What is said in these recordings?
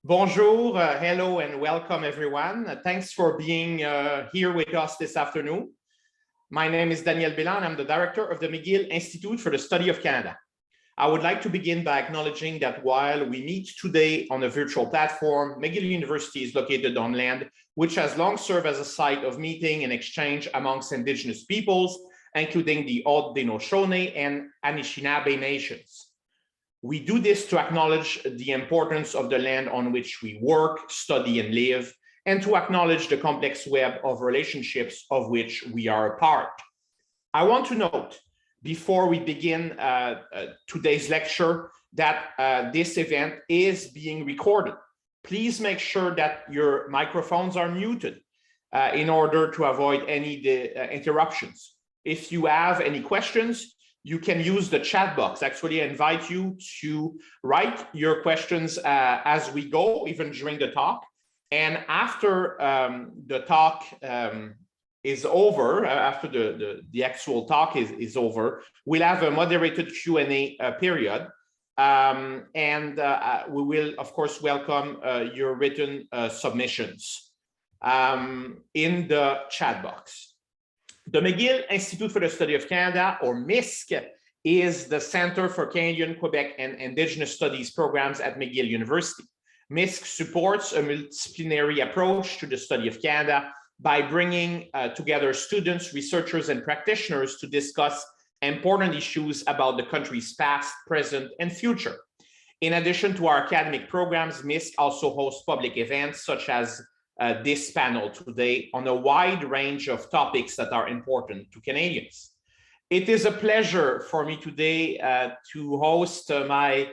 Bonjour, hello, and welcome everyone. Thanks for being here with us this afternoon. My name is Daniel Bélan, and I'm the director of the McGill Institute for the Study of Canada. I would like to begin by acknowledging that while we meet today on a virtual platform, McGill University is located on land which has long served as a site of meeting and exchange amongst Indigenous peoples, including the Haudenosaunee and Anishinaabe nations. We do this to acknowledge the importance of the land on which we work, study, and live, and to acknowledge the complex web of relationships of which we are a part. I want to note, before we begin today's lecture, that this event is being recorded. Please make sure that your microphones are muted in order to avoid any interruptions. If you have any questions, you can use the chat box. Actually, I invite you to write your questions as we go, even during the talk. And after the talk is over, after the actual talk is over, we'll have a moderated Q&A period. We will, of course, welcome your written submissions in the chat box. The McGill Institute for the Study of Canada, or MISC, is the Center for Canadian, Quebec, and Indigenous Studies programs at McGill University. MISC supports a multidisciplinary approach to the study of Canada by bringing together students, researchers, and practitioners to discuss important issues about the country's past, present, and future. In addition to our academic programs, MISC also hosts public events such as this panel today on a wide range of topics that are important to Canadians. It is a pleasure for me today to host my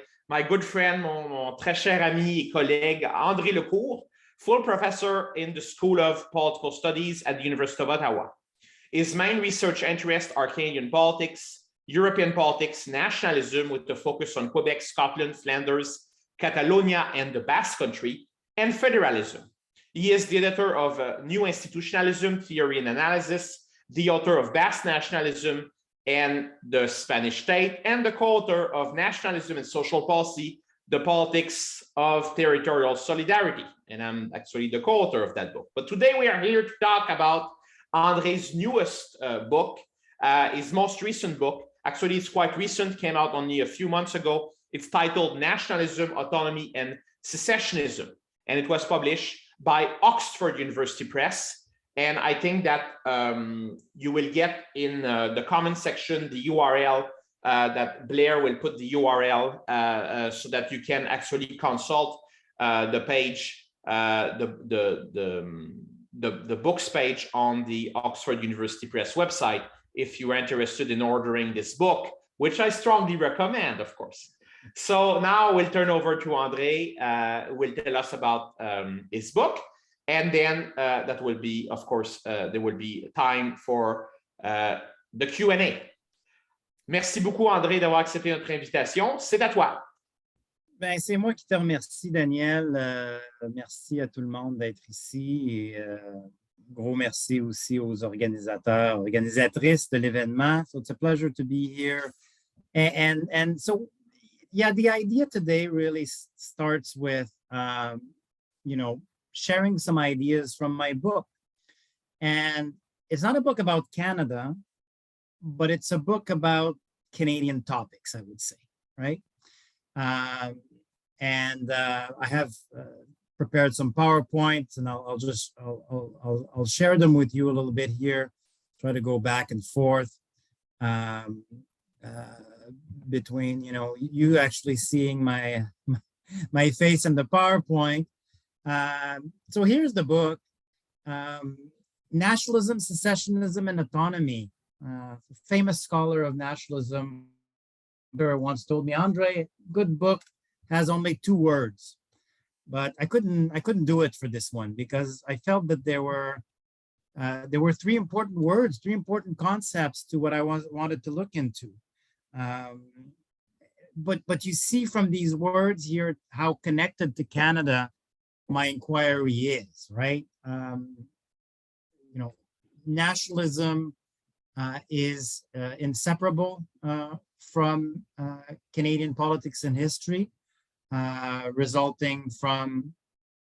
good friend, mon très cher ami et collègue, André Lecourt, full professor in the School of Political Studies at the University of Ottawa. His main research interests are Canadian politics, European politics, nationalism with the focus on Quebec, Scotland, Flanders, Catalonia, and the Basque Country, and federalism. He is the editor of New Institutionalism, Theory and Analysis, the author of Basque Nationalism and the Spanish State, and the co-author of Nationalism and Social Policy, The Politics of Territorial Solidarity. And I'm actually the co-author of that book. But today we are here to talk about André's newest book, his most recent book. Actually, it's quite recent, came out only a few months ago. It's titled Nationalism, Autonomy, and Secessionism. And it was published by Oxford University Press. And I think that you will get in the comment section the URL that Blair will put the URL so that you can actually consult the page, the books page on the Oxford University Press website if you are interested in ordering this book, which I strongly recommend, of course. So now we'll turn over to André, who will tell us about his book. And then that will be, of course, there will be time for the Q&A. Merci beaucoup, André, d'avoir accepté notre invitation. C'est à toi. Ben, c'est moi qui te remercie, Daniel. Merci à tout le monde d'être ici. Et gros merci aussi aux organisateurs, organisatrices de l'événement. So it's a pleasure to be here. And so, yeah, the idea today really starts with, sharing some ideas from my book. And it's not a book about Canada, but it's a book about Canadian topics, I would say, right? I have prepared some PowerPoints, and I'll share them with you a little bit here. Try to go back and forth between you actually seeing my face in the PowerPoint. So here's the book, Nationalism, Secessionism, and Autonomy. Famous scholar of nationalism once told me, André, good book has only 2 words, but I couldn't do it for this one because I felt that there were 3 important words, 3 important concepts to what I wanted to look into. But you see from these words here how connected to Canada my inquiry is, right? Nationalism is inseparable from Canadian politics and history, resulting from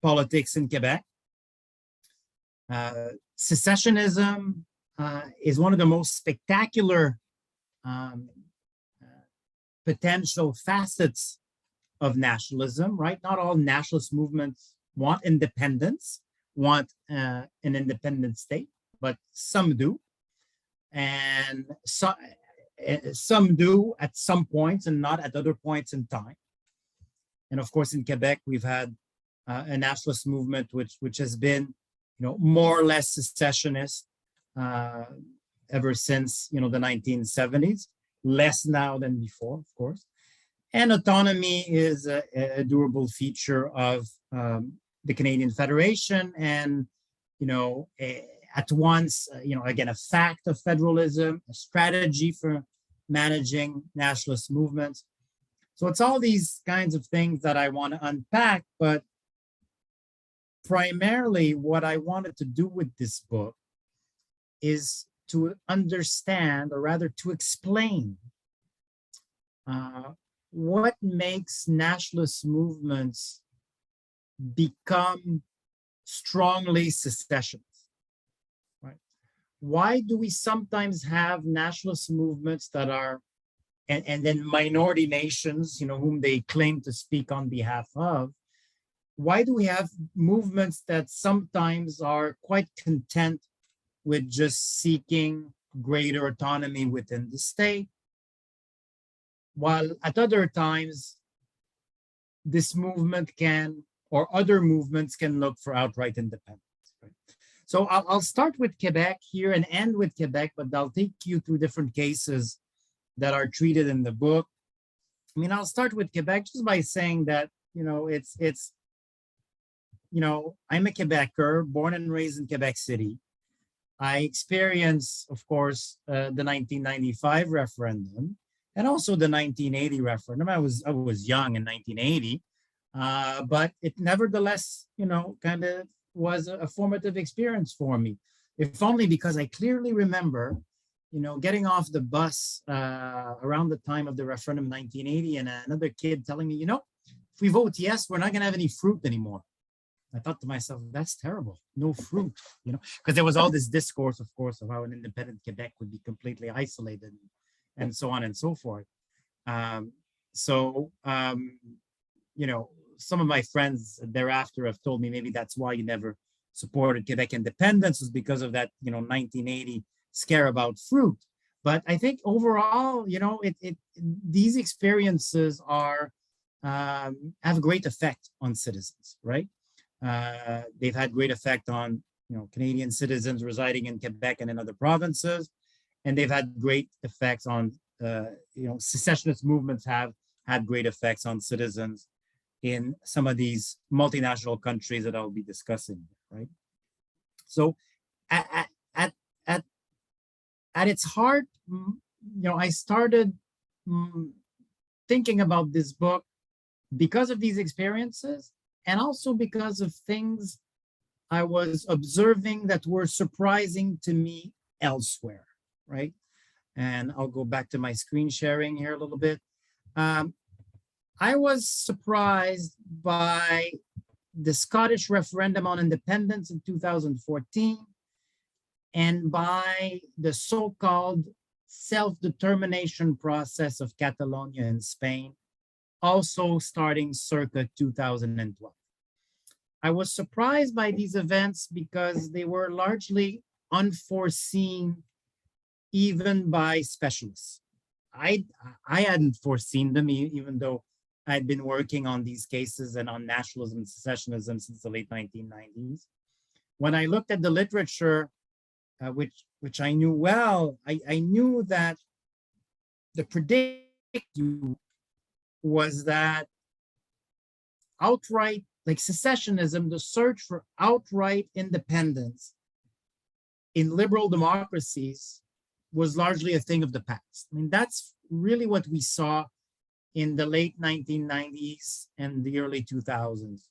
politics in Quebec. Secessionism is one of the most spectacular potential facets of nationalism, right? Not all nationalist movements want independence, want an independent state, but some do. And some do at some points and not at other points in time. And of course, in Quebec, we've had a nationalist movement which has been, more or less secessionist ever since, the 1970s, less now than before, of course. And autonomy is a durable feature of the Canadian Federation, and at once, again, a fact of federalism, a strategy for managing nationalist movements. So it's all these kinds of things that I want to unpack, but primarily what I wanted to do with this book is to understand, or rather to explain, what makes nationalist movements become strongly secessionist, right? Why do we sometimes have nationalist movements that are, and then minority nations, whom they claim to speak on behalf of? Why do we have movements that sometimes are quite content with just seeking greater autonomy within the state, while at other times this movement can, or other movements can, look for outright independence? Right? So I'll start with Quebec here and end with Quebec, but I'll take you through different cases that are treated in the book. I mean, I'll start with Quebec just by saying that, I'm a Quebecer, born and raised in Quebec City. I experienced, of course, the 1995 referendum and also the 1980 referendum. I was young in 1980, but it nevertheless, kind of was a formative experience for me, if only because I clearly remember, getting off the bus around the time of the referendum in 1980, and another kid telling me, if we vote yes, we're not going to have any fruit anymore. I thought to myself, that's terrible. No fruit, because there was all this discourse, of course, of how an independent Quebec would be completely isolated and so on and so forth. Some of my friends thereafter have told me maybe that's why you never supported Quebec independence, was because of that, 1980 scare about fruit. But I think overall, these experiences are have a great effect on citizens, right? They've had great effect on Canadian citizens residing in Quebec and in other provinces, and they've had great effects on secessionist movements have had great effects on citizens in some of these multinational countries that I'll be discussing, right? So at its heart, I started thinking about this book because of these experiences, and also because of things I was observing that were surprising to me elsewhere, right? And I'll go back to my screen sharing here a little bit. I was surprised by the Scottish referendum on independence in 2014, and by the so-called self-determination process of Catalonia in Spain, also starting circa 2012. I was surprised by these events because they were largely unforeseen, even by specialists. I hadn't foreseen them, even though I'd been working on these cases and on nationalism and secessionism since the late 1990s. When I looked at the literature, which I knew well, I knew that the prediction was that outright, like secessionism, the search for outright independence in liberal democracies was largely a thing of the past. I mean, that's really what we saw in the late 1990s and the early 2000s,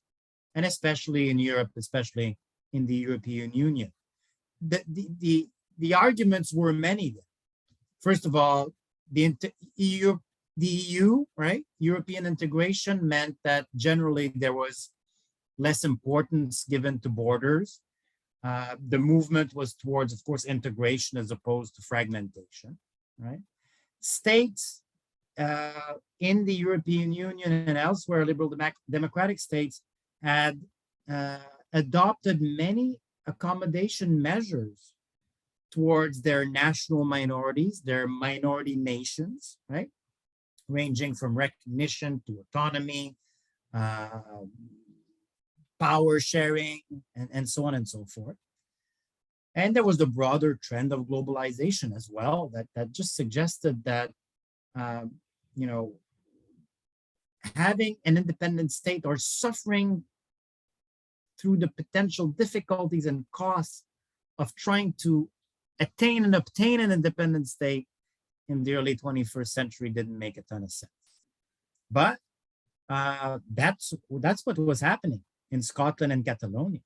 and especially in Europe, especially in the European Union. The arguments were many. First of all, the EU, right? European integration meant that generally there was less importance given to borders. The movement was towards, of course, integration as opposed to fragmentation, right? States in the European Union and elsewhere, liberal democratic states had adopted many accommodation measures towards their national minorities, their minority nations, right? Ranging from recognition to autonomy, power sharing, and so on and so forth. And there was the broader trend of globalization as well that just suggested that, you know, having an independent state or suffering through the potential difficulties and costs of trying to attain and obtain an independent state in the early 21st century didn't make a ton of sense. But that's what was happening in Scotland and Catalonia.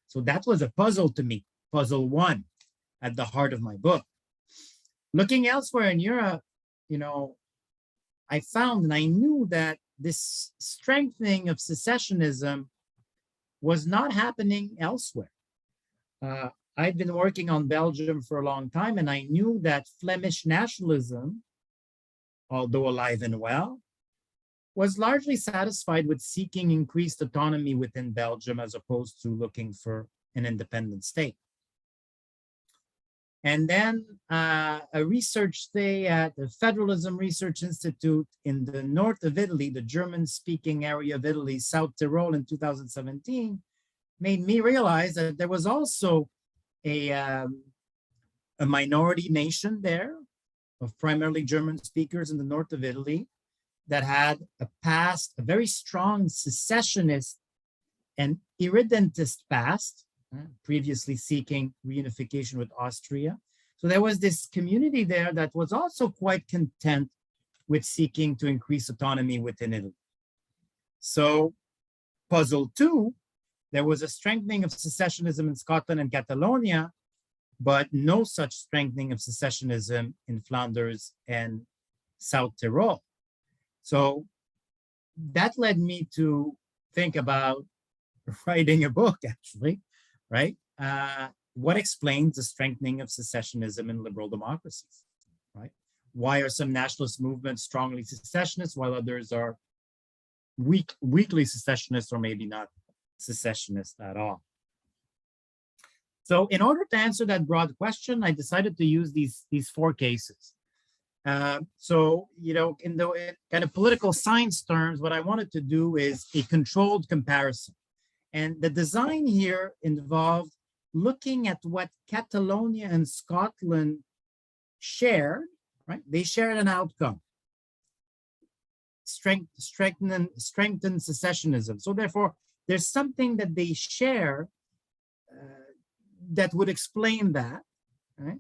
So that was a puzzle to me, puzzle one, at the heart of my book. Looking elsewhere in Europe, you know, I found and I knew that this strengthening of secessionism was not happening elsewhere. I'd been working on Belgium for a long time, and I knew that Flemish nationalism, although alive and well, was largely satisfied with seeking increased autonomy within Belgium as opposed to looking for an independent state. And then a research stay at the Federalism Research Institute in the north of Italy, the German-speaking area of Italy, South Tyrol in 2017, made me realize that there was also a minority nation there of primarily German speakers in the north of Italy that had a past, a very strong secessionist and irredentist past, previously seeking reunification with Austria. So there was this community there that was also quite content with seeking to increase autonomy within Italy. So puzzle two, there was a strengthening of secessionism in Scotland and Catalonia, but no such strengthening of secessionism in Flanders and South Tyrol. So that led me to think about writing a book, actually, right? What explains the strengthening of secessionism in liberal democracies, right? Why are some nationalist movements strongly secessionist while others are weakly secessionist or maybe not secessionist at all? So in order to answer that broad question, I decided to use these four cases. So, you know, in the kind of political science terms, what I wanted to do is a controlled comparison. And the design here involved looking at what Catalonia and Scotland shared, right? They shared an outcome, strengthen secessionism. So therefore, there's something that they share that would explain that, right?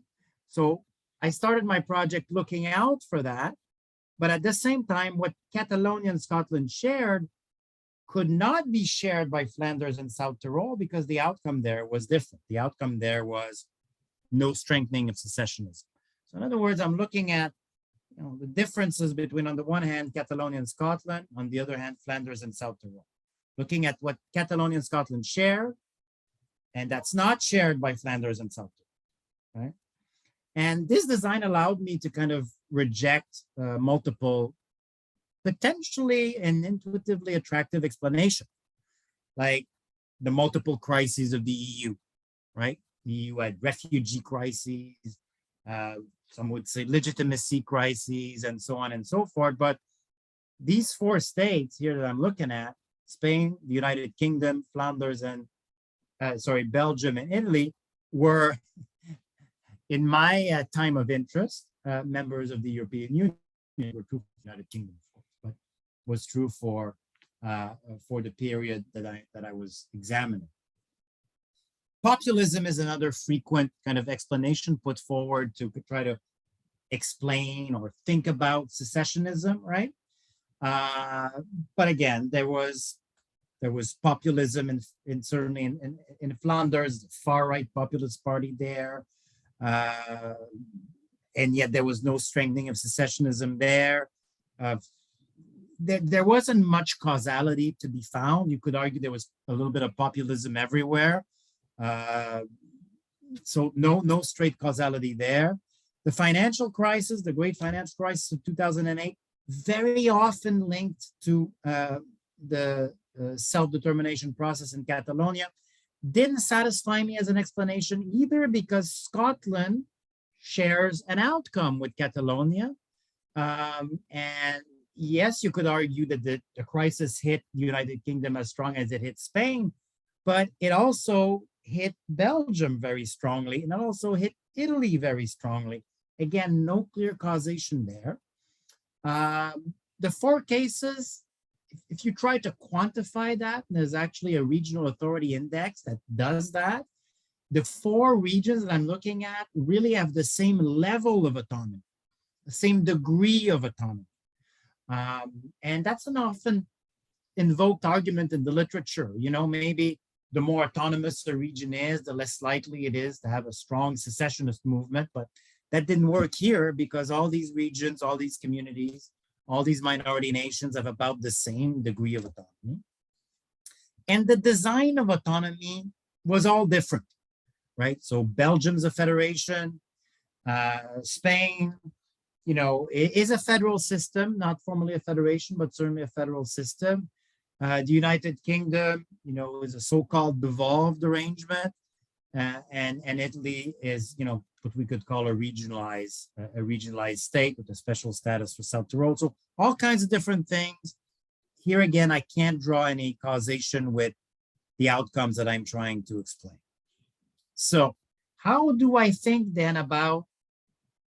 So I started my project looking out for that, but at the same time, what Catalonia and Scotland shared could not be shared by Flanders and South Tyrol because the outcome there was different. The outcome there was no strengthening of secessionism. So in other words, I'm looking at, you know, the differences between, on the one hand, Catalonia and Scotland, on the other hand, Flanders and South Tyrol. Looking at what Catalonia and Scotland share, and that's not shared by Flanders and South Tyrol, right? And this design allowed me to kind of reject multiple potentially and intuitively attractive explanation, like the multiple crises of the EU, right? The EU had refugee crises, some would say legitimacy crises, and so on and so forth. But these four states here that I'm looking at, Spain, the United Kingdom, Flanders, and Belgium and Italy, were, in my time of interest, members of the European Union. Were true for the United Kingdom, but was true for the period that I was examining. Populism is another frequent kind of explanation put forward to try to explain or think about secessionism, right? But again, there was populism in certainly in Flanders, the far-right populist party there, and yet there was no strengthening of secessionism there. there wasn't much causality to be found. You could argue there was a little bit of populism everywhere. So no straight causality there. The financial crisis, the great financial crisis of 2008, very often linked to the self-determination process in Catalonia, didn't satisfy me as an explanation either, because Scotland shares an outcome with Catalonia. And yes, you could argue that the crisis hit the United Kingdom as strong as it hit Spain, but it also hit Belgium very strongly, and it also hit Italy very strongly. Again, no clear causation there. The 4 cases, if you try to quantify that, there's actually a regional authority index that does that. The 4 regions that I'm looking at really have the same level of autonomy, the same degree of autonomy. And that's an often invoked argument in the literature. You know, maybe the more autonomous a region is, the less likely it is to have a strong secessionist movement. But that didn't work here, because all these regions, all these communities, all these minority nations have about the same degree of autonomy. And the design of autonomy was all different, right? So Belgium's a federation, Spain, you know, is a federal system, not formally a federation, but certainly a federal system. The United Kingdom, you know, is a so-called devolved arrangement, and Italy is, you know, what we could call a regionalized state with a special status for South Tyrol. So all kinds of different things. Here again, I can't draw any causation with the outcomes that I'm trying to explain. So how do I think then about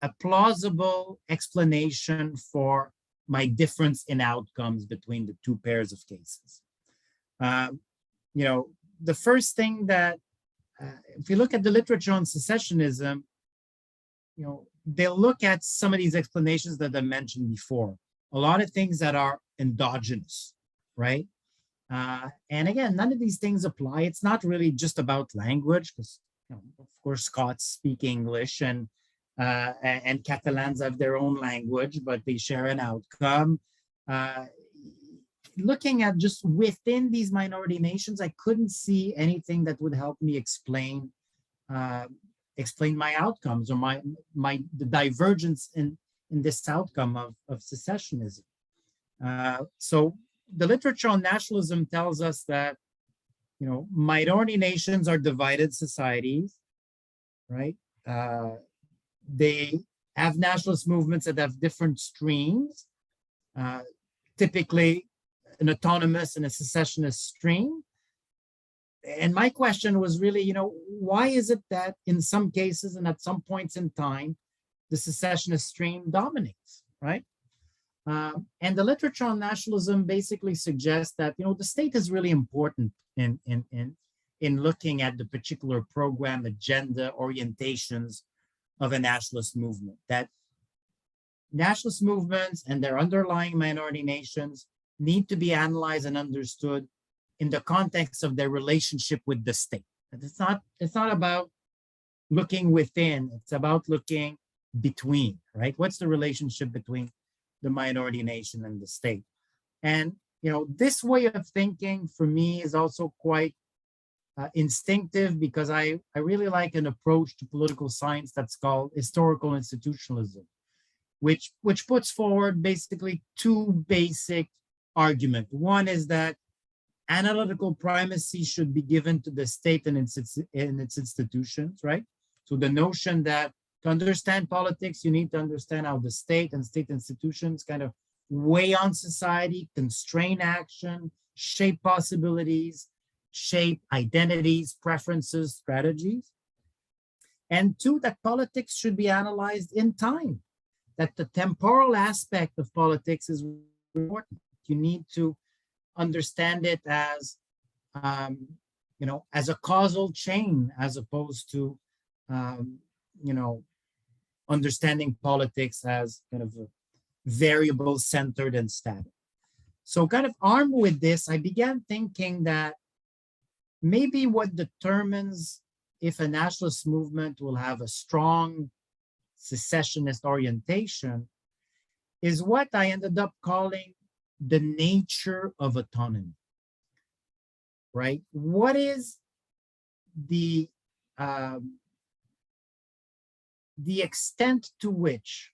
a plausible explanation for my difference in outcomes between the 2 pairs of cases? You know, the first thing that, if you look at the literature on secessionism, you know, they'll look at some of these explanations that I mentioned before. A lot of things that are endogenous, right? And again, none of these things apply. It's not really just about language, because, you know, of course, Scots speak English, and Catalans have their own language, but they share an outcome. Looking at just within these minority nations, I couldn't see anything that would help me explain my outcomes, or the divergence in this outcome of secessionism. So the literature on nationalism tells us that, you know, minority nations are divided societies, right? They have nationalist movements that have different streams, typically an autonomous and a secessionist stream. And my question was really, you know, why is it that in some cases and at some points in time, the secessionist stream dominates, right? And the literature on nationalism basically suggests that, you know, the state is really important in looking at the particular program, agenda, orientations of a nationalist movement. That nationalist movements and their underlying minority nations need to be analyzed and understood in the context of their relationship with the state. It's not about looking within, it's about looking between, right? What's the relationship between the minority nation and the state? And, you know, this way of thinking for me is also quite instinctive, because I really like an approach to political science that's called historical institutionalism, which puts forward basically 2 basic arguments. One is that analytical primacy should be given to the state and its institutions, right? So the notion that to understand politics, you need to understand how the state and state institutions kind of weigh on society, constrain action, shape possibilities, shape identities, preferences, strategies. And 2, that politics should be analyzed in time, that the temporal aspect of politics is important. You need to understand it as, you know, as a causal chain, as opposed to, you know, understanding politics as kind of a variable centered and static. So kind of armed with this, I began thinking that maybe what determines if a nationalist movement will have a strong secessionist orientation is what I ended up calling the nature of autonomy, right? What is the extent to which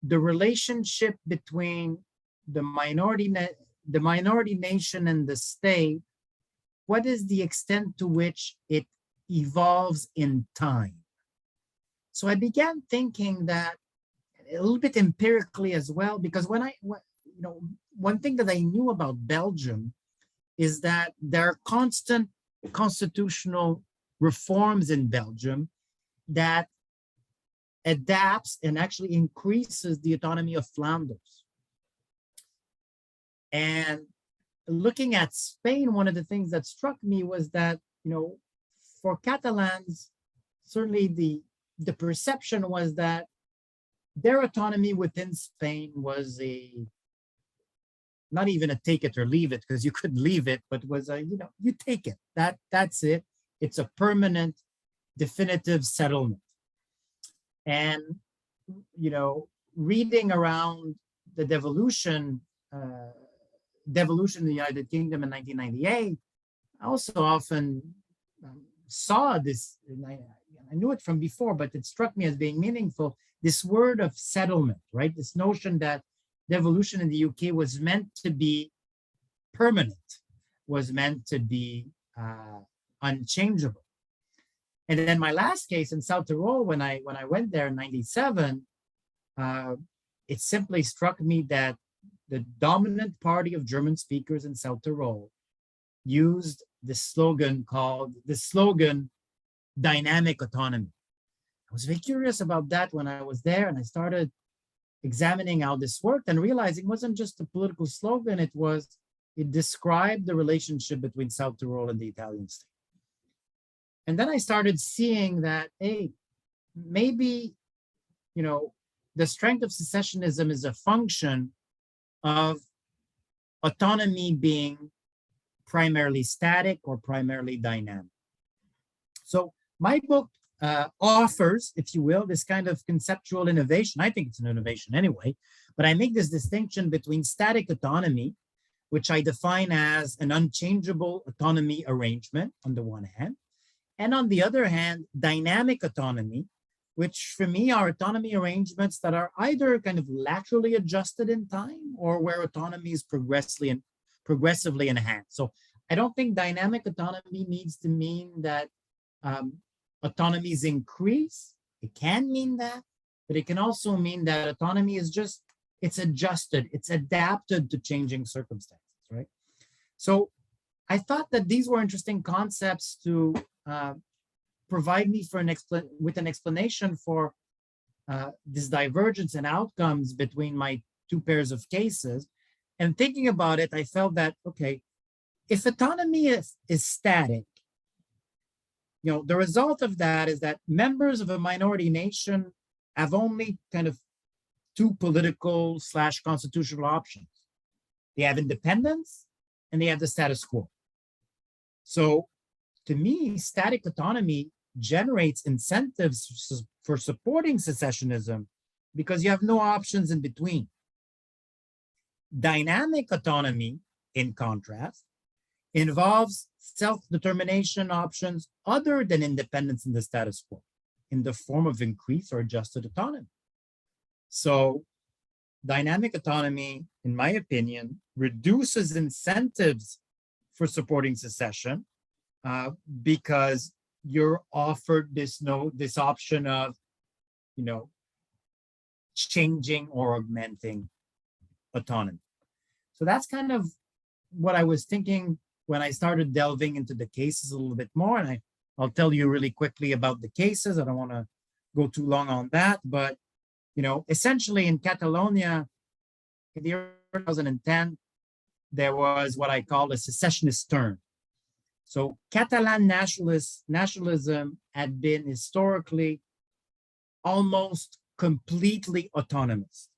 the relationship between the minority nation and the state, what is the extent to which it evolves in time? So I began thinking that a little bit empirically as well, because one thing that I knew about Belgium is that there are constant constitutional reforms in Belgium that adapts and actually increases the autonomy of Flanders. And looking at Spain, one of the things that struck me was that, for Catalans, certainly the perception was that their autonomy within Spain was not even a take it or leave it, because you could leave it, but was you take it. That's it. It's a permanent, definitive settlement. And reading around the devolution in the United Kingdom in 1998, I also often saw this, and I knew it from before, but it struck me as being meaningful, this word of settlement, right? This notion that devolution in the UK was meant to be permanent, was meant to be unchangeable. And then my last case in South Tyrol, when I went there in 97, it simply struck me that the dominant party of German speakers in South Tyrol used the slogan dynamic autonomy. I was very curious about that when I was there, and I started examining how this worked and realizing it wasn't just a political slogan, it described the relationship between South Tyrol and the Italian state. And then I started seeing that, hey, maybe, the strength of secessionism is a function of autonomy being primarily static or primarily dynamic. So my book offers, if you will, this kind of conceptual innovation. I think it's an innovation anyway, but I make this distinction between static autonomy, which I define as an unchangeable autonomy arrangement on the one hand, and on the other hand, dynamic autonomy, which for me are autonomy arrangements that are either kind of laterally adjusted in time or where autonomy is progressively enhanced. So I don't think dynamic autonomy needs to mean that autonomies increase. It can mean that, but it can also mean that autonomy is it's adjusted, it's adapted to changing circumstances, right? So I thought that these were interesting concepts to provide me with an explanation for this divergence in outcomes between my two pairs of cases. And thinking about it, I felt that, okay, if autonomy is static, the result of that is that members of a minority nation have only kind of two political / constitutional options. They have independence and they have the status quo. So to me, static autonomy generates incentives for supporting secessionism because you have no options in between. Dynamic autonomy, in contrast, involves self-determination options other than independence in the status quo in the form of increased or adjusted autonomy. So dynamic autonomy, in my opinion, reduces incentives for supporting secession because you're offered this option of, changing or augmenting autonomy. So that's kind of what I was thinking when I started delving into the cases a little bit more. And I'll tell you really quickly about the cases. I don't want to go too long on that, but essentially in Catalonia, in the year 2010, there was what I call a secessionist turn. So Catalan nationalism had been historically almost completely autonomous.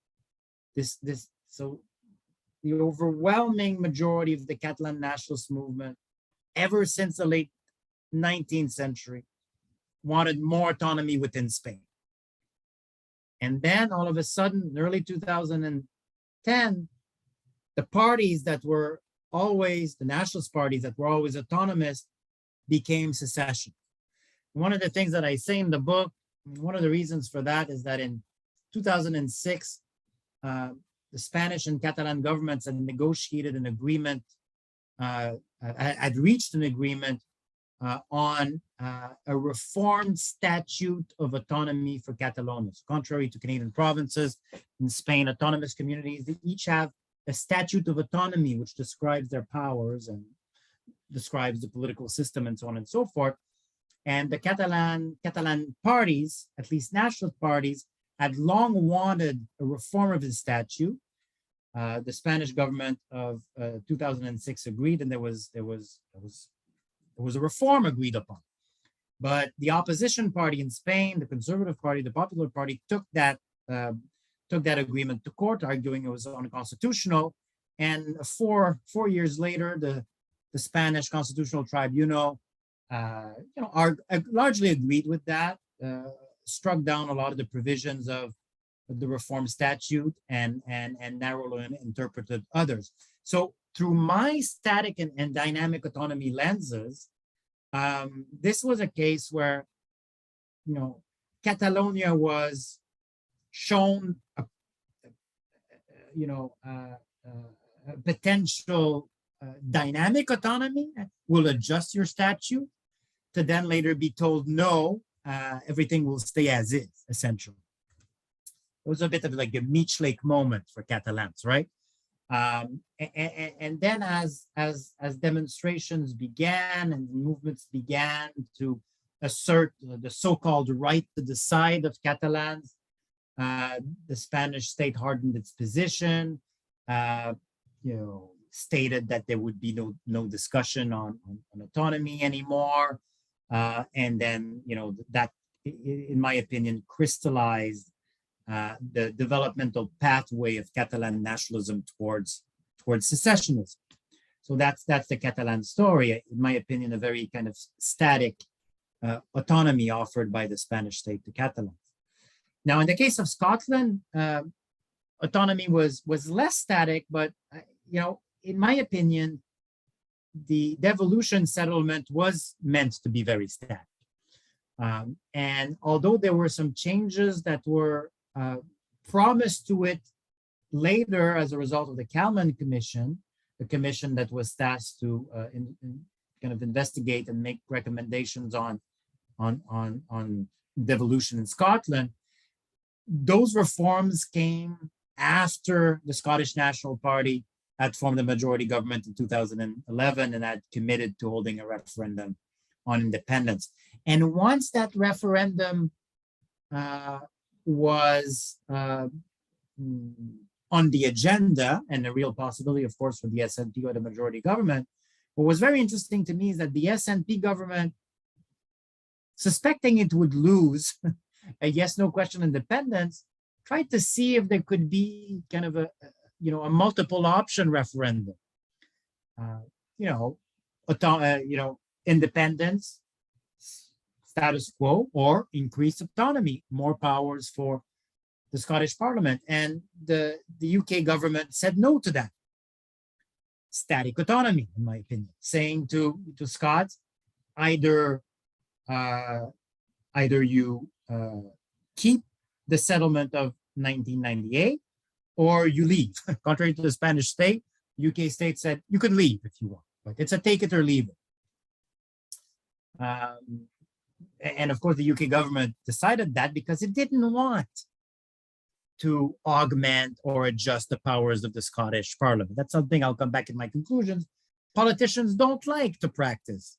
So the overwhelming majority of the Catalan nationalist movement, ever since the late 19th century, wanted more autonomy within Spain. And then all of a sudden, in early 2010, the parties that were always, the nationalist parties that were always autonomous became secession. One of the things that I say in the book, one of the reasons for that is that in 2006, the Spanish and Catalan governments had negotiated an agreement, had reached an agreement on a reformed statute of autonomy for Catalonia. So contrary to Canadian provinces, in Spain, autonomous communities, they each have a statute of autonomy, which describes their powers and describes the political system and so on and so forth. And the Catalan parties, at least nationalist parties, had long wanted a reform of the statute. The Spanish government of 2006 agreed, and there was a reform agreed upon. But the opposition party in Spain, the Conservative Party, the Popular Party, took that agreement to court, arguing it was unconstitutional. And four years later, the Spanish Constitutional Tribunal, largely agreed with that, struck down a lot of the provisions of the reform statute and narrowly interpreted others. So through my static and dynamic autonomy lenses, this was a case where, Catalonia was shown a potential dynamic autonomy. Will adjust your statute, to then later be told, no, everything will stay as is, essentially. It was a bit of like a Meech Lake moment for Catalans, right? And then as demonstrations began and movements began to assert the so-called right to decide of Catalans, the Spanish state hardened its position, stated that there would be no discussion on autonomy anymore. And then, that, in my opinion, crystallized the developmental pathway of Catalan nationalism towards secessionism. So that's the Catalan story. In my opinion, a very kind of static autonomy offered by the Spanish state to Catalans. Now, in the case of Scotland, autonomy was less static, but in my opinion, the devolution settlement was meant to be very static. And although there were some changes that were promised to it later as a result of the Kalman Commission, the commission that was tasked to kind of investigate and make recommendations on devolution in Scotland, those reforms came after the Scottish National Party had formed a majority government in 2011 and had committed to holding a referendum on independence. And once that referendum was on the agenda, and a real possibility, of course, for the SNP or the majority government, what was very interesting to me is that the SNP government, suspecting it would lose a yes/no question independence, tried to see if there could be kind of a multiple option referendum. Independence, status quo, or increased autonomy, more powers for the Scottish Parliament. And the UK government said no to that. Static autonomy, in my opinion, saying to Scots, either you keep the settlement of 1998 or you leave. Contrary to the Spanish state, UK state said you can leave if you want, but it's a take it or leave it. And of course, the UK government decided that because it didn't want to augment or adjust the powers of the Scottish Parliament. That's something I'll come back in my conclusions. Politicians don't like to practice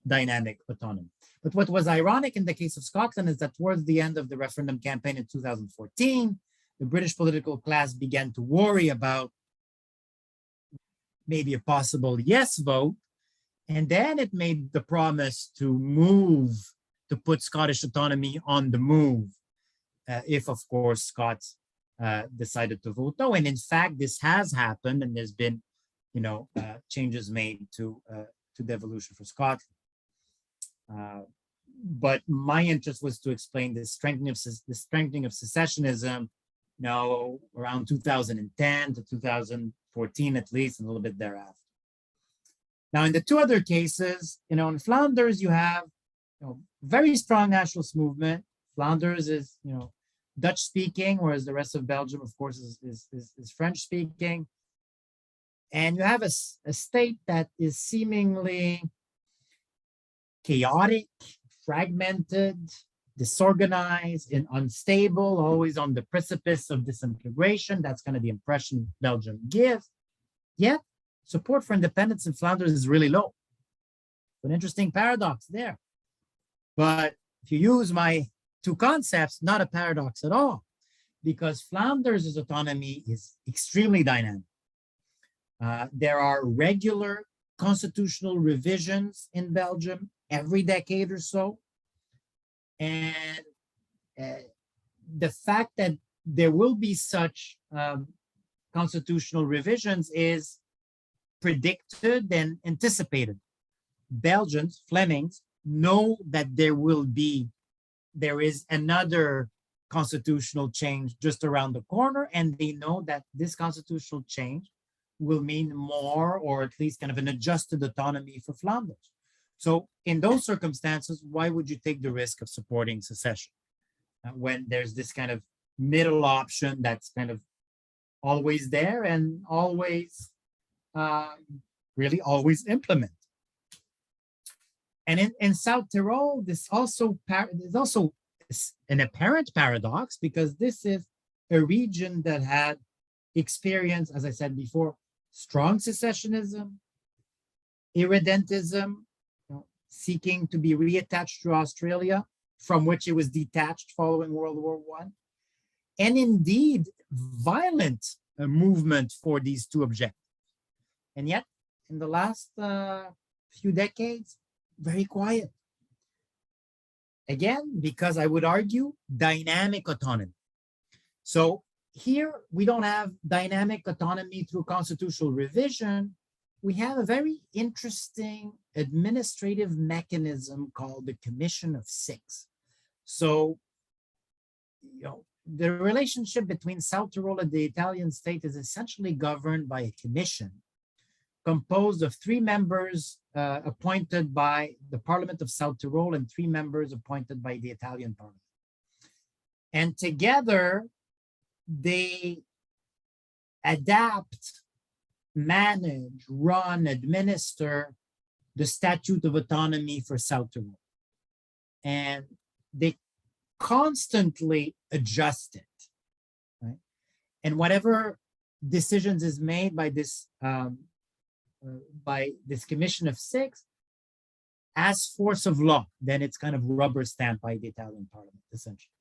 dynamic autonomy. But what was ironic in the case of Scotland is that towards the end of the referendum campaign in 2014, the British political class began to worry about maybe a possible yes vote. And then it made the promise to put Scottish autonomy on the move, if, of course, Scots decided to vote no. And in fact, this has happened, and there's been, changes made to devolution for Scotland. But my interest was to explain the strengthening of secessionism, around 2010 to 14 at least, and a little bit thereafter. Now, in the two other cases, in Flanders, you have very strong nationalist movement. Flanders is, Dutch speaking, whereas the rest of Belgium, of course, is French speaking. And you have a state that is seemingly chaotic, fragmented, disorganized, and unstable, always on the precipice of disintegration. That's kind of the impression Belgium gives. Yet, support for independence in Flanders is really low. An interesting paradox there. But if you use my two concepts, not a paradox at all, because Flanders' autonomy is extremely dynamic. There are regular constitutional revisions in Belgium every decade or so. And the fact that there will be such constitutional revisions is predicted and anticipated. Belgians, Flemings, know that there is another constitutional change just around the corner, and they know that this constitutional change will mean more, or at least kind of an adjusted autonomy for Flanders. So in those circumstances, why would you take the risk of supporting secession when there's this kind of middle option that's kind of always there and always, really always implemented? And in South Tyrol, there's also an apparent paradox, because this is a region that had experienced, as I said before, strong secessionism, irredentism, seeking to be reattached to Australia, from which it was detached following World War I, and indeed violent movement for these two objectives. And yet, in the last few decades, very quiet. Again, because I would argue dynamic autonomy. So here we don't have dynamic autonomy through constitutional revision. We have a very interesting administrative mechanism called the Commission of Six. So, the relationship between South Tyrol and the Italian state is essentially governed by a commission composed of 3 members appointed by the Parliament of South Tyrol and 3 members appointed by the Italian Parliament. And together, they adapt, manage, run, administer the Statute of Autonomy for South Tyrol. And they constantly adjust it, right? And whatever decisions is made by this Commission of 6 as force of law, then it's kind of rubber stamped by the Italian Parliament, essentially.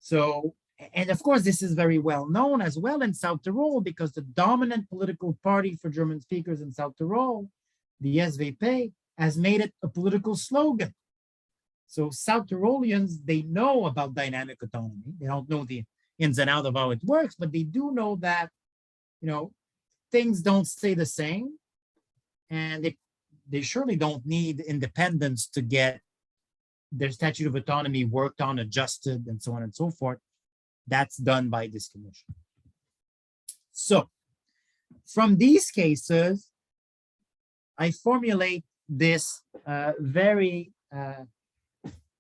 So, and of course, this is very well known as well in South Tyrol, because the dominant political party for German speakers in South Tyrol, the SVP, has made it a political slogan. So South Tyroleans, they know about dynamic autonomy. They don't know the ins and outs of how it works, but they do know that, things don't stay the same, and they surely don't need independence to get their statute of autonomy worked on, adjusted, and so on and so forth. That's done by this commission. So from these cases, I formulate this very,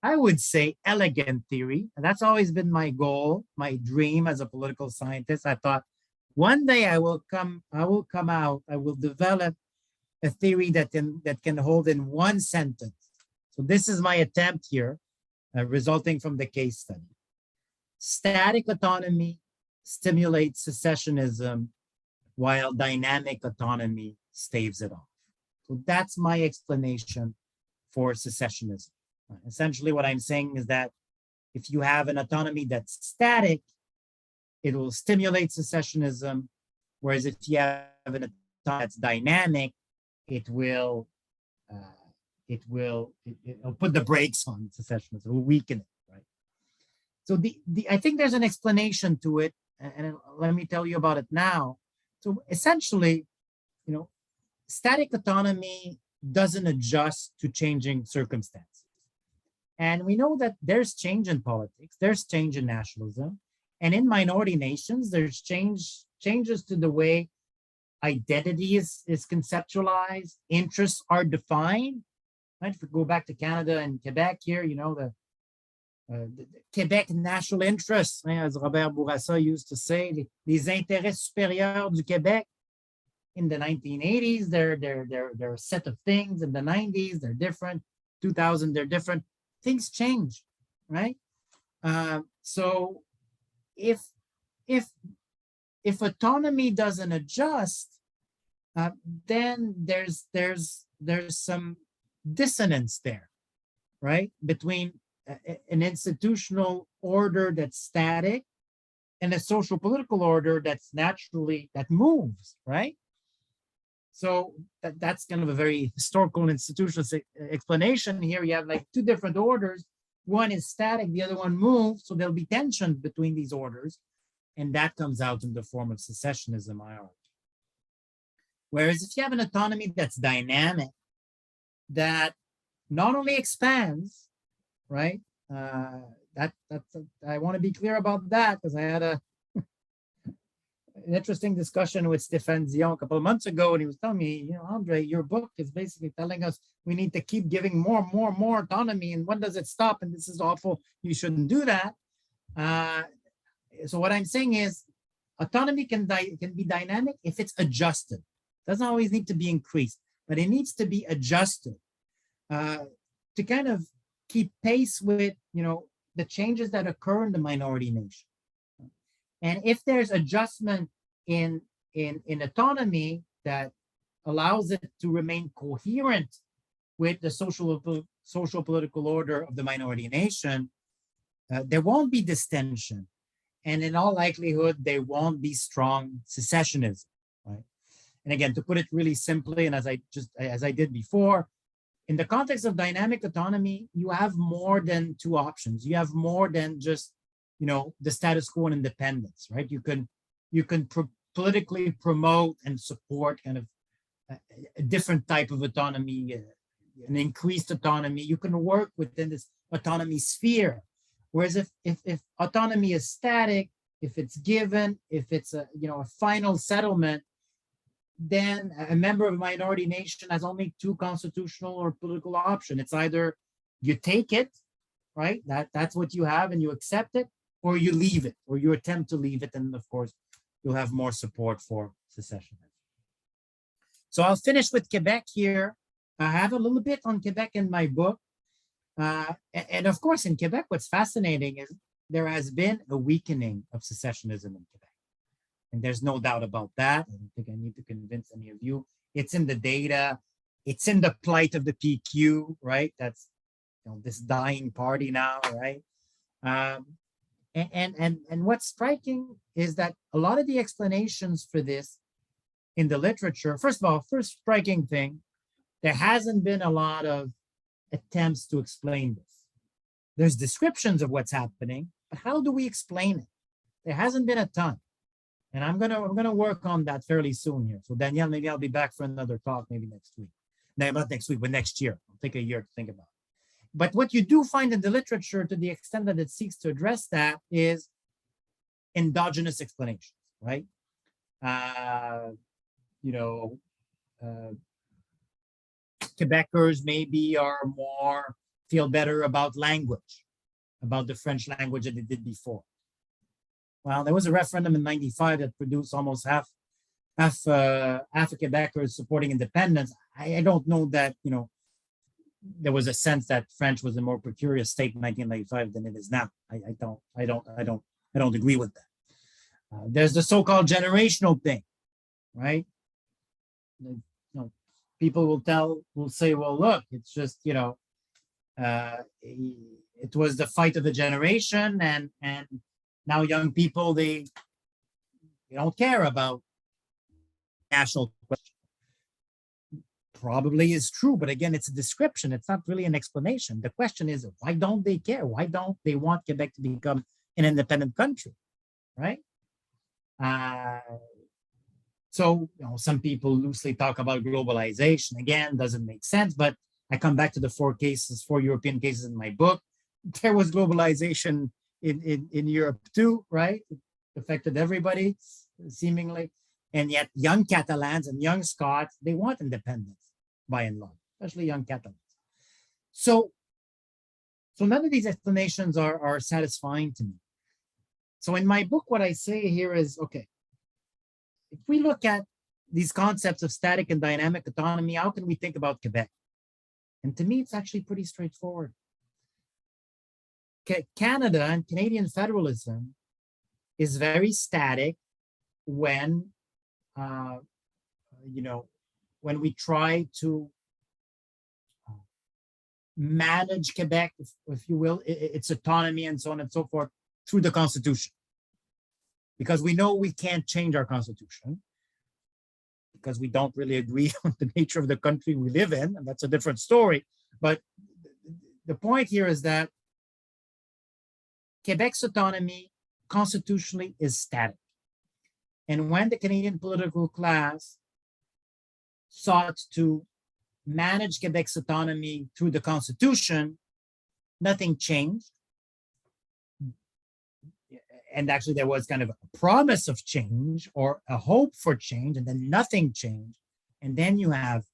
I would say, elegant theory. And that's always been my goal, my dream as a political scientist. I thought one day I will develop a theory that can hold in one sentence. So this is my attempt here, resulting from the case study. Static autonomy stimulates secessionism, while dynamic autonomy staves it off. So that's my explanation for secessionism. Essentially, what I'm saying is that if you have an autonomy that's static, it will stimulate secessionism, whereas if you have an autonomy that's dynamic, it'll put the brakes on secessionism, it will weaken it, right? So I think there's an explanation to it, and let me tell you about it now. So essentially, static autonomy doesn't adjust to changing circumstances. And we know that there's change in politics, there's change in nationalism, and in minority nations, there's changes to the way identity is conceptualized, interests are defined, right? If we go back to Canada and Quebec here, you know, the Québec national interests, as Robert Bourassa used to say, les intérêts supérieurs du Québec. In the 1980s, they're a set of things. In the 90s, they're different. 2000, they're different. Things change, right? So if autonomy doesn't adjust, then there's some dissonance there, right? Between an institutional order that's static and a social political order that's naturally, that moves, right? So that's kind of a very historical and institutional explanation. Here you have like two different orders. One is static, the other one moves. So there'll be tension between these orders. And that comes out in the form of secessionism, I argue. Whereas if you have an autonomy that's dynamic, that not only expands, right? I want to be clear about that because I had an interesting discussion with Stéphane Dion a couple of months ago, and he was telling me, you know, Andre, your book is basically telling us we need to keep giving more autonomy, and when does it stop? And this is awful. You shouldn't do that. So what I'm saying is, autonomy can be dynamic if it's adjusted. It doesn't always need to be increased, but it needs to be adjusted to kind of keep pace with, you know, the changes that occur in the minority nation. And if there's adjustment in autonomy that allows it to remain coherent with the social political order of the minority nation, there won't be this tension. And in all likelihood, there won't be strong secessionism, right? And again, to put it really simply, and as I did before, in the context of dynamic autonomy, you have more than two options. You have more than just, you know, the status quo and independence, right? You can politically promote and support kind of a different type of autonomy, an increased autonomy. You can work within this autonomy sphere. Whereas if autonomy is static, if it's given, if it's a final settlement, then a member of a minority nation has only two constitutional or political options. It's either you take it, right? That's what you have and you accept it, or you leave it, or you attempt to leave it. And of course, you'll have more support for secession. So I'll finish with Quebec here. I have a little bit on Quebec in my book. And of course, in Quebec, what's fascinating is there has been a weakening of secessionism in Quebec. And there's no doubt about that. I don't think I need to convince any of you. It's in the data. It's in the plight of the PQ, right? That's, you know, this dying party now, right? And what's striking is that a lot of the explanations for this in the literature, first of all, first striking thing, there hasn't been a lot of attempts to explain this. There's descriptions of what's happening, but how do we explain it? There hasn't been a ton. And I'm gonna work on that fairly soon here. So Danielle, maybe I'll be back for another talk maybe next week. No, not next week, but next year. I'll take a year to think about it. But what you do find in the literature, to the extent that it seeks to address that, is endogenous explanations, right? Quebecers maybe feel better about language, about the French language than they did before. Well, there was a referendum in '95 that produced almost half of Quebecers supporting independence. I don't know that, you know, there was a sense that French was a more precarious state in 1995 than it is now. I don't agree with that. There's the so-called generational thing, right? You know, people will say, well, look, it's just, you know, it was the fight of a generation, and now young people, they don't care about national question. Probably is true, but again, it's a description. It's not really an explanation. The question is, why don't they care? Why don't they want Quebec to become an independent country, right? So, you know, some people loosely talk about globalization. Again, doesn't make sense, but I come back to the four European cases in my book. There was globalization in Europe too, right? It affected everybody, seemingly. And yet young Catalans and young Scots, they want independence by and large, especially young Catalans. So none of these explanations are satisfying to me. So in my book, what I say here is, okay, if we look at these concepts of static and dynamic autonomy, how can we think about Quebec? And to me, it's actually pretty straightforward. Canada and Canadian federalism is very static when, when we try to manage Quebec, if you will, its autonomy and so on and so forth through the Constitution. Because we know we can't change our Constitution because we don't really agree on the nature of the country we live in, and that's a different story. But the point here is that Quebec's autonomy constitutionally is static. And when the Canadian political class sought to manage Quebec's autonomy through the Constitution, nothing changed. And actually there was kind of a promise of change or a hope for change, and then nothing changed. And then you have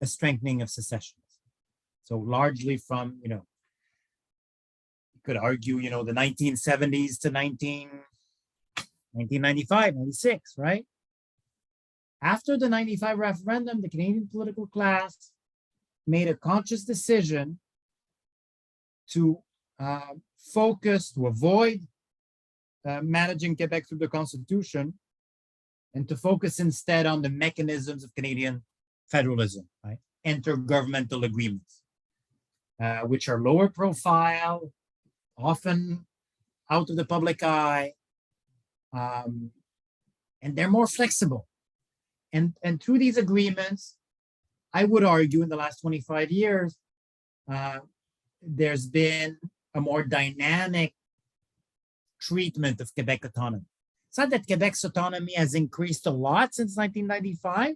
a strengthening of secessionism. So largely from, you could argue, the 1970s to 1995, 96, right? After the 95 referendum, the Canadian political class made a conscious decision to focus, to avoid managing Quebec through the Constitution, and to focus instead on the mechanisms of Canadian federalism, right? Intergovernmental agreements, which are lower profile, often out of the public eye, and they're more flexible. And through these agreements, I would argue in the last 25 years, there's been a more dynamic treatment of Quebec autonomy. It's not that Quebec's autonomy has increased a lot since 1995.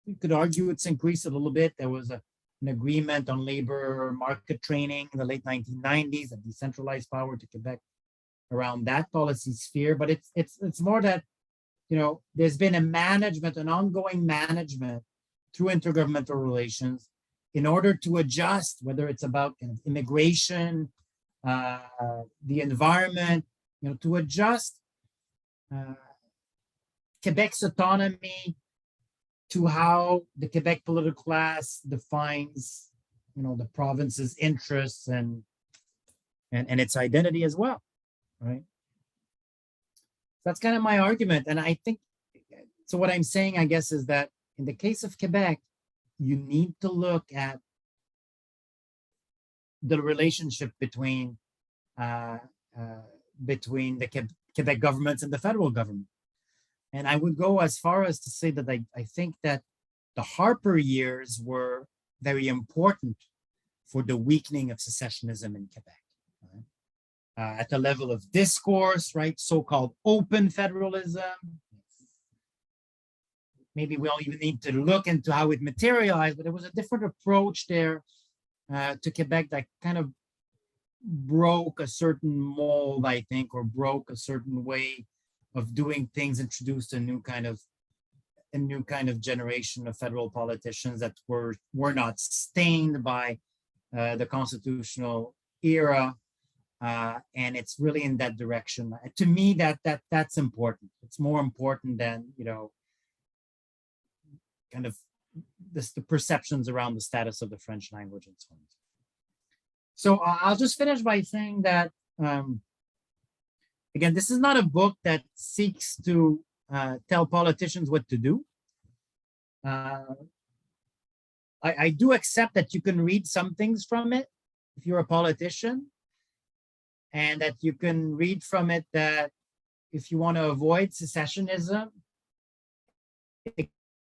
You could argue it's increased a little bit. There was an agreement on labor market training in the late 1990s that decentralized power to Quebec around that policy sphere. But it's more that, there's been a management, an ongoing management through intergovernmental relations in order to adjust, whether it's about immigration, the environment, to adjust Quebec's autonomy to how the Quebec political class defines, the province's interests and its identity as well, right? That's kind of my argument. And I think, so what I'm saying, I guess, is that in the case of Quebec, you need to look at the relationship between the Quebec government and the federal government. And I would go as far as to say that I think that the Harper years were very important for the weakening of secessionism in Quebec. Right? At the level of discourse, right? So-called open federalism. Maybe we don't even need to look into how it materialized, but there was a different approach there to Quebec that kind of broke a certain mold, I think, or broke a certain way of doing things, introduced a new kind of generation of federal politicians that were not stained by the constitutional era, and it's really in that direction. To me, that's important. It's more important than kind of the perceptions around the status of the French language and so on. So I'll just finish by saying that, again, this is not a book that seeks to tell politicians what to do. I do accept that you can read some things from it if you're a politician, and that you can read from it that if you want to avoid secessionism,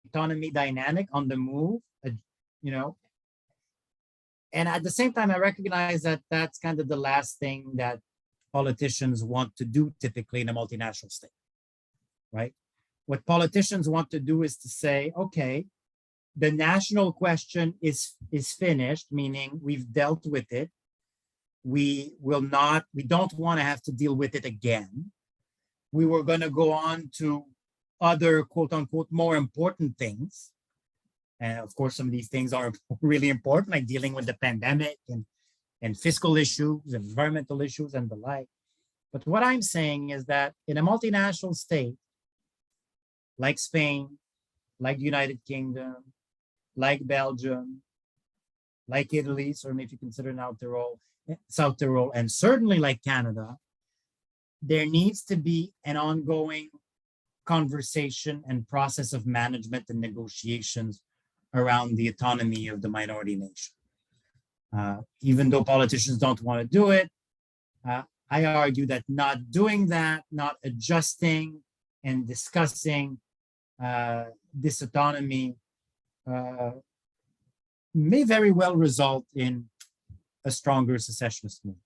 autonomy dynamic on the move, and at the same time, I recognize that that's kind of the last thing that politicians want to do typically in a multinational state, right? What politicians want to do is to say, okay, the national question is finished, meaning we've dealt with it. We don't want to have to deal with it again. We were going to go on to other quote unquote more important things. And of course, some of these things are really important, like dealing with the pandemic and fiscal issues and environmental issues and the like. But what I'm saying is that in a multinational state, like Spain, like the United Kingdom, like Belgium, like Italy, certainly if you consider now South Tyrol, and certainly like Canada, there needs to be an ongoing conversation and process of management and negotiations around the autonomy of the minority nation. Even though politicians don't want to do it, I argue that not doing that, not adjusting and discussing this autonomy may very well result in a stronger secessionist movement.